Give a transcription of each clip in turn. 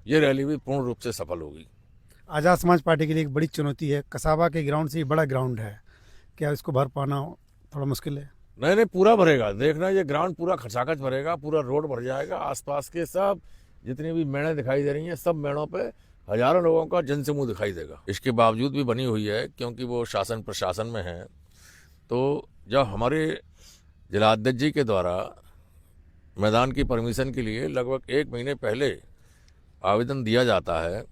ये रैली भी पूर्ण रूप से सफल होगी। आज़ाद समाज पार्टी के लिए एक बड़ी चुनौती है, कसाबा के ग्राउंड से ये बड़ा ग्राउंड है, क्या इसको भर पाना थोड़ा मुश्किल है? नहीं नहीं, पूरा भरेगा, देखना ये ग्राउंड पूरा खचाखच भरेगा, पूरा रोड भर जाएगा। आसपास के सब जितनी भी मेड़ें दिखाई दे रही हैं, सब मेड़ों पे हजारों लोगों का जनसमूह दिखाई देगा। इसके बावजूद भी बनी हुई है क्योंकि वो शासन प्रशासन में है। तो जब हमारे जिलाध्यक्ष जी के द्वारा मैदान की परमिशन के लिए लगभग 1 महीने पहले आवेदन दिया जाता है,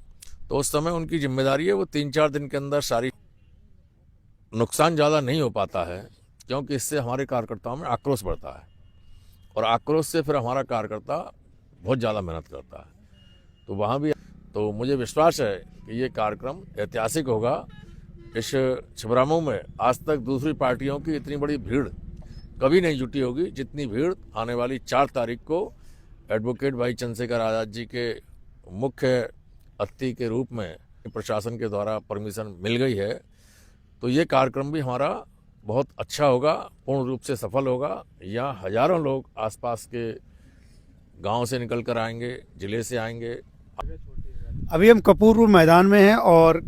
तो उस समय उनकी जिम्मेदारी है वो 3-4 दिन के अंदर सारी, नुकसान ज़्यादा नहीं हो पाता है क्योंकि इससे हमारे कार्यकर्ताओं में आक्रोश बढ़ता है और आक्रोश से फिर हमारा कार्यकर्ता बहुत ज़्यादा मेहनत करता है। तो वहाँ भी तो मुझे विश्वास है कि ये कार्यक्रम ऐतिहासिक होगा। इस छिबरामऊ में आज तक दूसरी पार्टियों की इतनी बड़ी भीड़ कभी नहीं जुटी होगी जितनी भीड़ आने वाली 4 तारीख को एडवोकेट भाई चंद्रशेखर आज़ाद जी के मुख्य अतिथि के रूप में प्रशासन के द्वारा परमिशन मिल गई है। तो ये कार्यक्रम भी हमारा बहुत अच्छा होगा, पूर्ण रूप से सफल होगा। यहाँ हजारों लोग आसपास के गांव से निकल कर आएंगे, जिले से आएंगे। अभी हम कपूरपुर मैदान में हैं और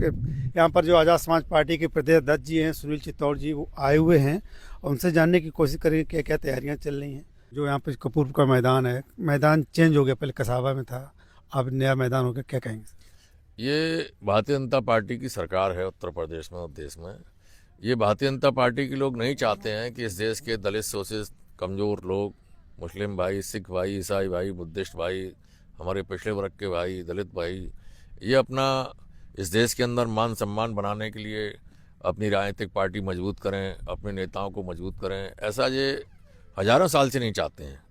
यहाँ पर जो आज़ाद समाज पार्टी के प्रदेश अध्यक्ष जी हैं सुनील चित्तौड़ जी, वो आए हुए हैं और उनसे जानने की कोशिश करेंगे क्या क्या तैयारियाँ चल रही हैं। जो यहाँ पर कपूरपुर का मैदान है, मैदान चेंज हो गया, पहले कसाबा में था, अब नया मैदान हो गया, क्या कहेंगे? ये भारतीय जनता पार्टी की सरकार है उत्तर प्रदेश में और देश में। ये भारतीय जनता पार्टी के लोग नहीं चाहते हैं कि इस देश के दलित शोषित कमज़ोर लोग, मुस्लिम भाई, सिख भाई, ईसाई भाई, बुद्धिस्ट भाई, हमारे पिछड़े वर्ग के भाई, दलित भाई, ये अपना इस देश के अंदर मान सम्मान बनाने के लिए अपनी राजनीतिक पार्टी मजबूत करें, अपने नेताओं को मजबूत करें, ऐसा ये हजारों साल से नहीं चाहते हैं।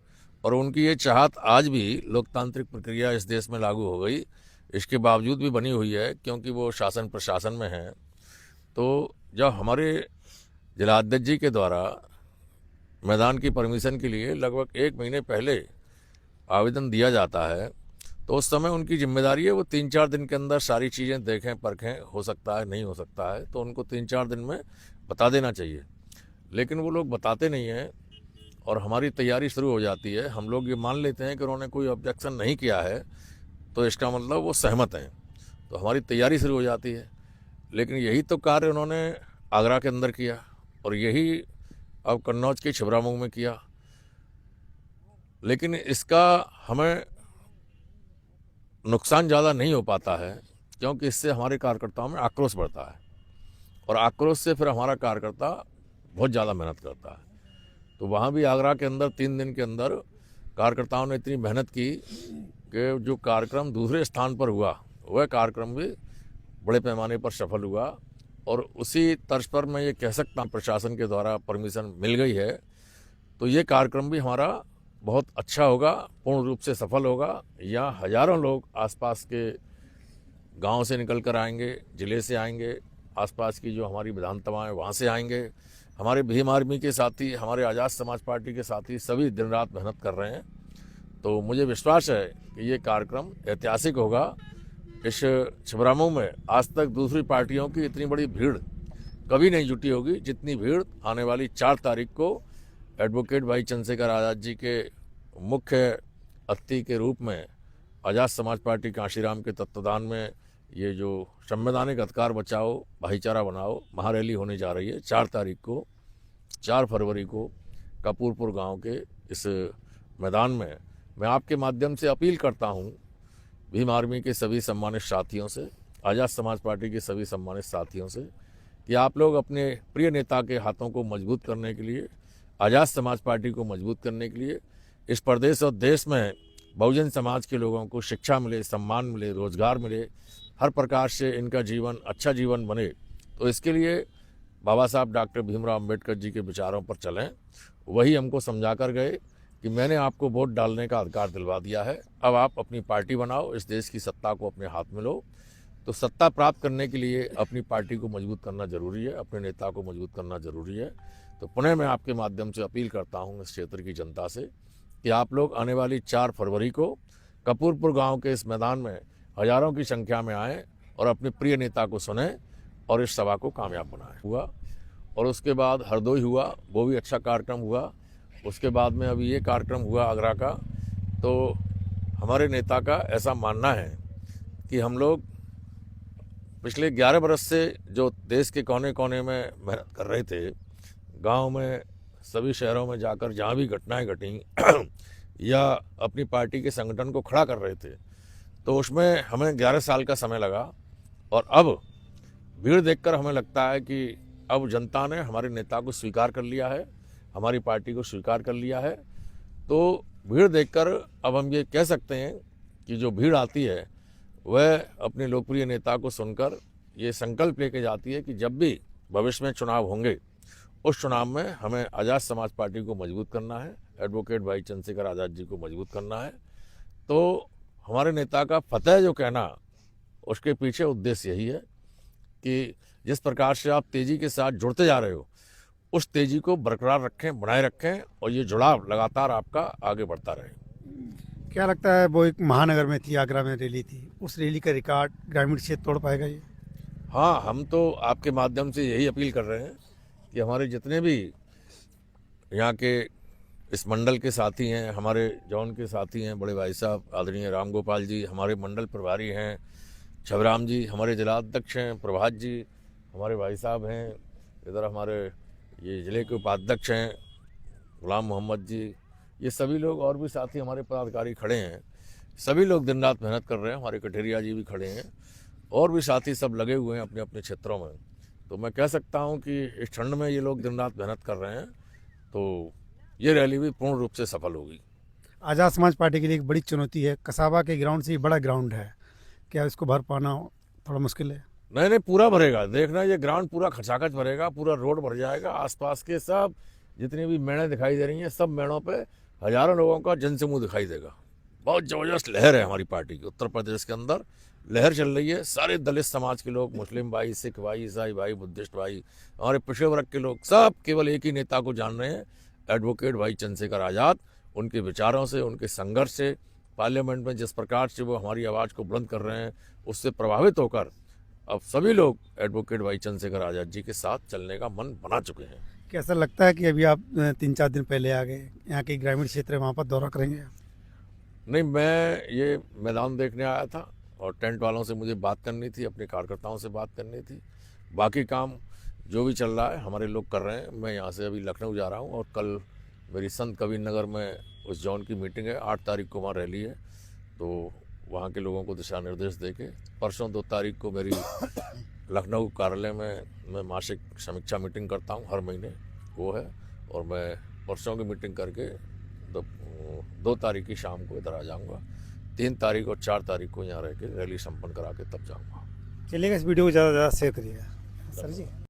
और उनकी ये चाहत आज भी लोकतांत्रिक प्रक्रिया इस देश में लागू हो गई, इसके बावजूद भी बनी हुई है क्योंकि वो शासन प्रशासन में है। तो जब हमारे जिलाध्यक्ष जी के द्वारा मैदान की परमिशन के लिए लगभग 1 महीने पहले आवेदन दिया जाता है, तो उस समय उनकी जिम्मेदारी है वो 3-4 दिन के अंदर सारी चीज़ें देखें परखें, हो सकता है नहीं हो सकता है, तो उनको 3-4 दिन में बता देना चाहिए। लेकिन वो लोग बताते नहीं हैं और हमारी तैयारी शुरू हो जाती है। हम लोग ये मान लेते हैं कि उन्होंने कोई ऑब्जेक्शन नहीं किया है तो इसका मतलब वो सहमत हैं, तो हमारी तैयारी शुरू हो जाती है। लेकिन यही तो कार्य उन्होंने आगरा के अंदर किया और यही अब कन्नौज के छिबरामऊ में किया। लेकिन इसका हमें नुकसान ज़्यादा नहीं हो पाता है क्योंकि इससे हमारे कार्यकर्ताओं में आक्रोश बढ़ता है और आक्रोश से फिर हमारा कार्यकर्ता बहुत ज़्यादा मेहनत करता है। तो वहाँ भी आगरा के अंदर 3 दिन के अंदर कार्यकर्ताओं ने इतनी मेहनत की कि जो कार्यक्रम दूसरे स्थान पर हुआ वह कार्यक्रम भी बड़े पैमाने पर सफल हुआ। और उसी तर्ज पर मैं ये कह सकता हूँ प्रशासन के द्वारा परमिशन मिल गई है, तो ये कार्यक्रम भी हमारा बहुत अच्छा होगा, पूर्ण रूप से सफल होगा। यहाँ हजारों लोग आसपास के गांव से निकल कर आएंगे, जिले से आएंगे, आसपास की जो हमारी विधानसभाएं हैं वहाँ से आएंगे। हमारे भीम आर्मी के साथी, हमारे आज़ाद समाज पार्टी के साथी सभी दिन रात मेहनत कर रहे हैं। तो मुझे विश्वास है कि ये कार्यक्रम ऐतिहासिक होगा। इस छिबरामऊ में आज तक दूसरी पार्टियों की इतनी बड़ी भीड़ कभी नहीं जुटी होगी जितनी भीड़ आने वाली 4 तारीख को एडवोकेट भाई चंद्रशेखर आज़ाद जी के मुख्य अतिथि के रूप में आज़ाद समाज पार्टी कांशीराम के तत्वाधान में ये जो संवैधानिक अधिकार बचाओ भाईचारा बनाओ महारैली होने जा रही है 4 तारीख को, 4 फरवरी को कपूरपुर गांव के इस मैदान में। मैं आपके माध्यम से अपील करता हूं भीम आर्मी के सभी सम्मानित साथियों से, आज़ाद समाज पार्टी के सभी सम्मानित साथियों से, कि आप लोग अपने प्रिय नेता के हाथों को मजबूत करने के लिए, आज़ाद समाज पार्टी को मजबूत करने के लिए, इस प्रदेश और देश में बहुजन समाज के लोगों को शिक्षा मिले, सम्मान मिले, रोजगार मिले, हर प्रकार से इनका जीवन अच्छा जीवन बने, तो इसके लिए बाबा साहब डॉक्टर भीमराव अम्बेडकर जी के विचारों पर चलें। वही हमको समझा कर गए कि मैंने आपको वोट डालने का अधिकार दिलवा दिया है, अब आप अपनी पार्टी बनाओ, इस देश की सत्ता को अपने हाथ में लो। तो सत्ता प्राप्त करने के लिए अपनी पार्टी को मजबूत करना जरूरी है, अपने नेता को मजबूत करना जरूरी है। तो पुनः मैं आपके माध्यम से अपील करता हूँ इस क्षेत्र की जनता से कि आप लोग आने वाली 4 फरवरी को कपूरपुर गांव के इस मैदान में हजारों की संख्या में आएँ और अपने प्रिय नेता को सुने और इस सभा को कामयाब बनाएं। हुआ और उसके बाद हरदोई हुआ, वो भी अच्छा कार्यक्रम हुआ। उसके बाद में अभी ये कार्यक्रम हुआ आगरा का। तो हमारे नेता का ऐसा मानना है कि हम लोग पिछले 11 बरस से जो देश के कोने कोने में मेहनत कर रहे थे, गांव में सभी शहरों में जाकर जहां भी घटनाएं घटी या अपनी पार्टी के संगठन को खड़ा कर रहे थे, तो उसमें हमें 11 साल का समय लगा। और अब भीड़ देखकर हमें लगता है कि अब जनता ने हमारे नेता को स्वीकार कर लिया है, हमारी पार्टी को स्वीकार कर लिया है। तो भीड़ देखकर अब हम ये कह सकते हैं कि जो भीड़ आती है वह अपने लोकप्रिय नेता को सुनकर ये संकल्प लेके जाती है कि जब भी भविष्य में चुनाव होंगे, उस चुनाव में हमें आज़ाद समाज पार्टी को मजबूत करना है, एडवोकेट भाई चंद्रशेखर आज़ाद जी को मजबूत करना है। तो हमारे नेता का फतेह जो कहना, उसके पीछे उद्देश्य यही है कि जिस प्रकार से आप तेज़ी के साथ जुड़ते जा रहे हो, उस तेज़ी को बरकरार रखें, बनाए रखें और ये जुड़ाव लगातार आपका आगे बढ़ता रहे। क्या लगता है, वो एक महानगर में थी, आगरा में रैली थी, उस रैली का रिकॉर्ड ग्रामीण क्षेत्र तोड़ पाएगा ये? हाँ, हम तो आपके माध्यम से यही अपील कर रहे हैं कि हमारे जितने भी यहाँ के इस मंडल के साथी हैं, हमारे जौन के साथी हैं, बड़े भाई साहब आदरणीय राम गोपाल जी हमारे मंडल प्रभारी हैं, छबराम जी हमारे जिलाध्यक्ष हैं, प्रभात जी हमारे भाई साहब हैं, इधर हमारे ये ज़िले के उपाध्यक्ष हैं गुलाम मोहम्मद जी, ये सभी लोग और भी साथी हमारे पदाधिकारी खड़े हैं। सभी लोग दिन रात मेहनत कर रहे हैं, हमारे कटेरिया जी भी खड़े हैं और भी साथी सब लगे हुए हैं अपने अपने क्षेत्रों में। तो मैं कह सकता हूं कि इस ठंड में ये लोग दिन रात मेहनत कर रहे हैं, तो ये रैली भी पूर्ण रूप से सफल होगी। आज़ाद समाज पार्टी के लिए एक बड़ी चुनौती है, कसाबा के ग्राउंड से ये बड़ा ग्राउंड है, क्या इसको भर पाना थोड़ा मुश्किल है? नहीं नहीं, पूरा भरेगा, देखना ये ग्राउंड पूरा खचाखच भरेगा, पूरा रोड भर जाएगा। आसपास के सब जितनी भी मेड़ें दिखाई दे रही हैं, सब मेड़ों पे हजारों लोगों का जनसमूह दिखाई देगा। बहुत ज़बरदस्त लहर है हमारी पार्टी की, उत्तर प्रदेश के अंदर लहर चल रही है। सारे दलित समाज के लोग, मुस्लिम भाई, सिख भाई, ईसाई भाई, बुद्धिस्ट भाई, हमारे पिछड़े वर्ग के लोग, सब केवल एक ही नेता को जान रहे हैं, एडवोकेट भाई चंद्रशेखर आज़ाद। उनके विचारों से, उनके संघर्ष से, पार्लियामेंट में जिस प्रकार से वो हमारी आवाज़ को बुलंद कर रहे हैं, उससे प्रभावित होकर अब सभी लोग एडवोकेट भाई चंद्रशेखर आज़ाद जी के साथ चलने का मन बना चुके हैं। कैसा लगता है कि अभी आप 3-4 दिन पहले आ गए, यहाँ के ग्रामीण क्षेत्र है, वहाँ पर दौरा करेंगे? नहीं, मैं ये मैदान देखने आया था और टेंट वालों से मुझे बात करनी थी, अपने कार्यकर्ताओं से बात करनी थी। बाकी काम जो भी चल रहा है हमारे लोग कर रहे हैं। मैं यहाँ से अभी लखनऊ जा रहा हूँ और कल मेरी संत कबीर नगर में उस जोन की मीटिंग है, 8 तारीख को वहाँ रैली है, तो वहाँ के लोगों को दिशा निर्देश देके परसों 2 तारीख को मेरी लखनऊ कार्यालय में मैं मासिक समीक्षा मीटिंग करता हूँ हर महीने, वो है। और मैं परसों की मीटिंग करके 2 तारीख की शाम को इधर आ जाऊँगा। 3 तारीख और 4 तारीख को यहाँ रह के रैली संपन्न करा के तब जाऊँगा। चलिएगा, इस वीडियो को ज़्यादा से ज़्यादा शेयर करिएगा सर जी।